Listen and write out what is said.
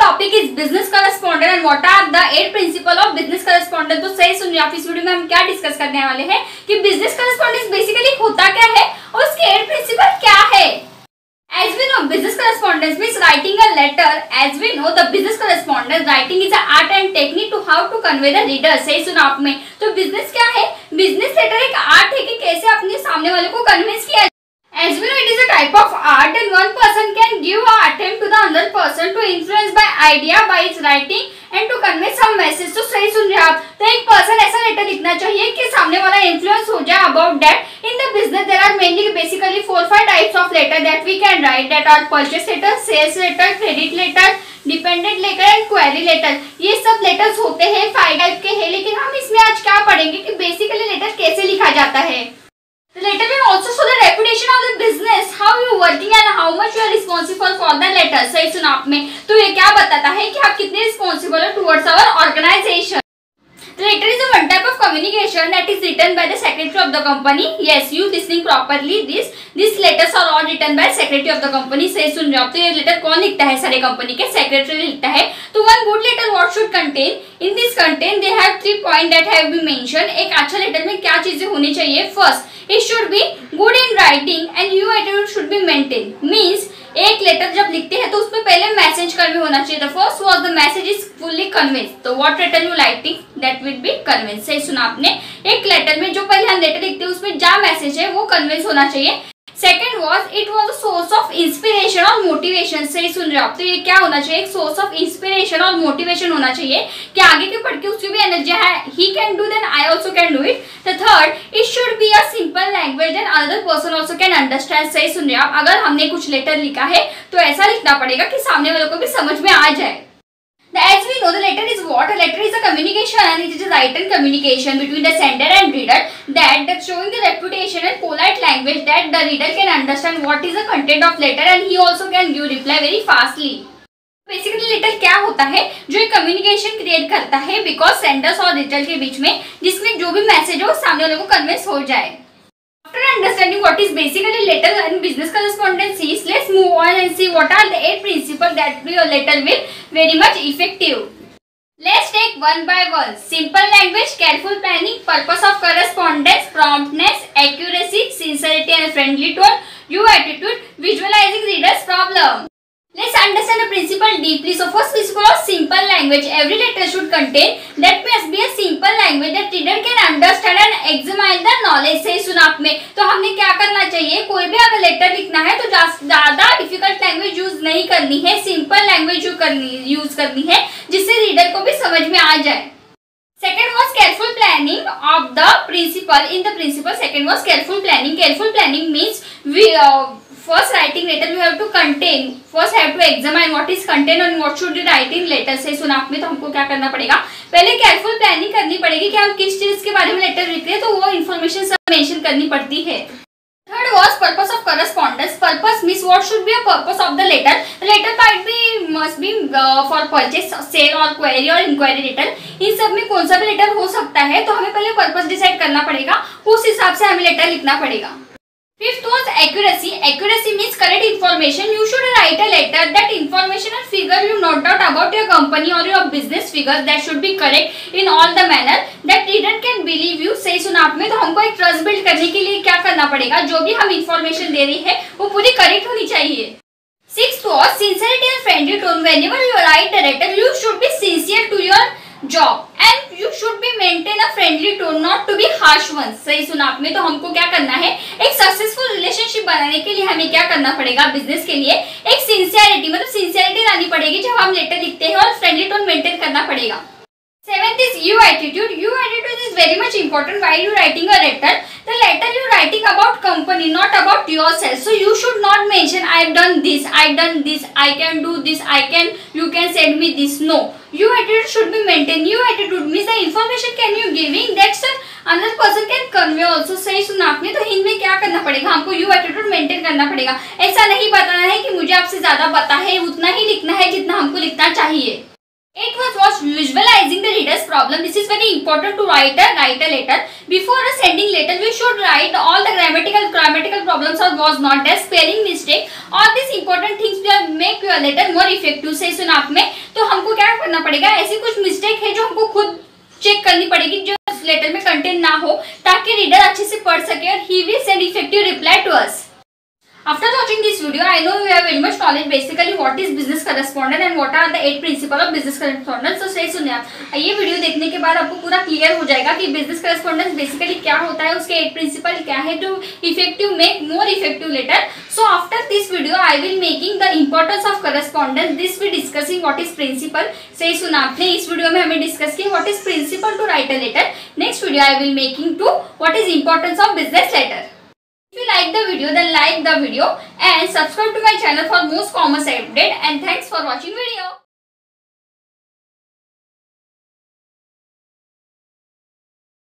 Topic is business correspondent and what are the 8 principal of business correspondent. तो सही सुनिए आप, इस वीडियो में हम क्या डिस्कस करने वाले हैं कि बिजनेस करेस्पॉन्डेंट बेसिकली होता क्या है और उसके 8 प्रिंसिपल क्या है। As we know, business correspondence means writing a letter. As we know, the business correspondence writing is an art and technique to how to convey the reader. सही सुना आपने। तो बिजनेस क्या है? बिजनेस लेटर एक art है कि कैसे अपने सामने वाले को कन्विंस किया। As we know, it is a type of art and one person can give an attempt to the other person to influence by idea by his writing and to convey some message. तो सही सुन रहे आप। तो एक person ऐसा letter लिखना चाहिए कि सामने वाला इन्फ्लुएंस हो जाए about that. In the business there are mainly basically 4-5 types of letter that we can write, that are purchase letter, sales letter, credit letter, dependent letter and query letter। ये सब letters होते हैं 5 type के हैं, लेकिन हम इसमें आज क्या पढ़ेंगे कि बेसिकली लेटर कैसे लिखा जाता है। The letter will also show the reputation of the business, how you are working and how much you are responsible for the letter। सही सुना आपने। तो ये क्या बताता है कि आप कितने रिस्पॉन्सिबल हो towards our organization। The letter is a one type of communication that is written by the secretary of the company. Yes, you listening properly. These letters are all written by secretary of the company. सही सुन रहे हो आप। तो ये letter कौन लिखता है? सारे कंपनी के सेक्रेटरी लिखता है। तो one good letter what should contain? In this contain they have 3 points that have been mentioned। एक अच्छा लेटर में क्या चीजें होनी चाहिए? First, it should be good in writing and your attitude should be maintained। Means एक letter जब लिखते हैं तो उसमें पहले मैसेज कन्वे होना चाहिए। The first was the message is fully convinced। तो what letter you writing that will be convinced। सही सुना आपने। एक लेटर में जो पहले हम लेटर लिखते हैं उसमें क्या मैसेज है वो कन्विंस होना चाहिए। Second was it was a source of inspiration और मोटिवेशन। सही सुन रहे हो आप। तो ये क्या होना चाहिए? एक सोर्स ऑफ इंस्पिरेशन और मोटिवेशन होना चाहिए कि आगे के पढ़ के उसकी भी एनर्जी है, he can do then I also can do it. The third, it should be a simple language then other person also can understand. सही सुन रहे हो आप। अगर हमने कुछ लेटर लिखा है तो ऐसा लिखना पड़ेगा कि सामने वालों को भी समझ में आ जाए। As we know, the letter is what? A letter is a communication and it is a written communication between the sender and reader that showing the reputation and polite language that the reader can understand what is the content of letter and he also can give reply very fastly। Basically letter क्या होता है? जो एक communication create करता है because Sanders और reader के बीच में, जिसमें जो भी मैसेज हो सामने वालों को कन्विंस हो जाए। After understanding what is basically letter and business correspondence is, let's move on and see what are the 8 principles that your letter will very much effective। Let's take one by one। Simple language, careful planning, purpose of correspondence, promptness, accuracy, sincerity and friendly tone, your attitude, visualizing reader's problem। Let's understand the principle deeply। So first principle of simple language, every letter should contain that must be a simple language that reader can understand and examine the knowledge। सही सुना आपने। तो हमने क्या करना चाहिए? कोई भी अगर लेटर लिखना है तो ज्यादा डिफिकल्ट लैंग्वेज यूज नहीं करनी है, सिंपल लैंग्वेज यूज करनी है जिससे रीडर को भी समझ में आ जाए। Second was careful planning of the principle। In the principle, second was careful planning। Careful planning means we first writing letter we have to contain, first have to examine what is content and what should be write in letter। से सुना आपने। तो हमको क्या करना पड़ेगा? पहले careful planning करनी पड़ेगी कि हम किस चीज के बारे में लेटर लिख रहे हैं, तो वो इन्फॉर्मेशन सब मेंशन करनी पड़ती है। Third was purpose of correspondence। Purpose means what should be a purpose of the letter। Letter must be for purchase, sale or query or inquiry letter। इन सब में कौन सा भी लेटर हो सकता है, तो हमें पहले पर्पस डिसाइड करना पड़ेगा, उस हिसाब से हमें लेटर लिखना पड़ेगा। Fifth was accuracy। Accuracy means correct information। You should write a letter that information and figure you note out about your company or your business figures that should be correct in all the manner that reader can believe you। सही सुना आपने। तो हमको एक trust build करने के लिए क्या करना पड़ेगा? जो भी हम इंफॉर्मेशन दे रही है वो पूरी करेक्ट होनी चाहिए। Sixth was sincerity and friendly tone। Whenever you write a letter, you should be sincere to your job and you should be maintain a friendly tone, not to be harsh one। सही सुना आपने। तो हमको क्या करना है? एक successful relationship बनाने के लिए हमें क्या करना पड़ेगा? बिजनेस के लिए एक सिंसियरिटी, मतलब सिंसियरिटी लानी पड़ेगी जब हम लेटर लिखते हैं, और फ्रेंडली टोन मेंटेन करना पड़ेगा। Seventh is your attitude। Your attitude is very much important while you writing a letter। The letter you writing about company, not about yourself। So you should not mention I have done this, I can do this, you can send me this। No, your attitude should be maintained। Your attitude means the information can you giving that another person can convey also। सही सुना आपने। तो इनमें क्या करना पड़ेगा? हमको your attitude maintain करना पड़ेगा। ऐसा नहीं बताना है कि मुझे आपसे ज्यादा पता है, उतना ही लिखना है जितना हमको लिखना चाहिए। 8 was visualizing the reader's problem. This is very important to write a letter. Before sending letter, we should write all the grammatical problems or was not there, spelling mistake. All these important things will make your letter more effective. सही सुना आपने? तो हमको क्या करना पड़ेगा? ऐसी कुछ मिस्टेक है जो हमको खुद चेक करनी पड़ेगी जो लेटर में कंटेंट ना हो, ताकि रीडर अच्छे से पढ़ सके और he will send effective reply to us. After watching this video, I know you have very much knowledge basically what is business correspondent and what are the 8 principles of business correspondent. So सही सुनिए आप, ये video देखने के बाद आपको पूरा clear हो जाएगा कि बिजनेस करस्पॉन्डेंस बेसिकली क्या होता है, उसके 8 प्रिंसिपल क्या है to effective make more effective letter. So after this video I will making the importance of correspondence. This we discussing what is principal. सही सुना आपने, इस वीडियो में हमें डिस्कस किया what is principal to write a letter. Next video I will making to what is importance of business letter. If you like the video, then like the video and subscribe to my channel for most commerce update, and thanks for watching video.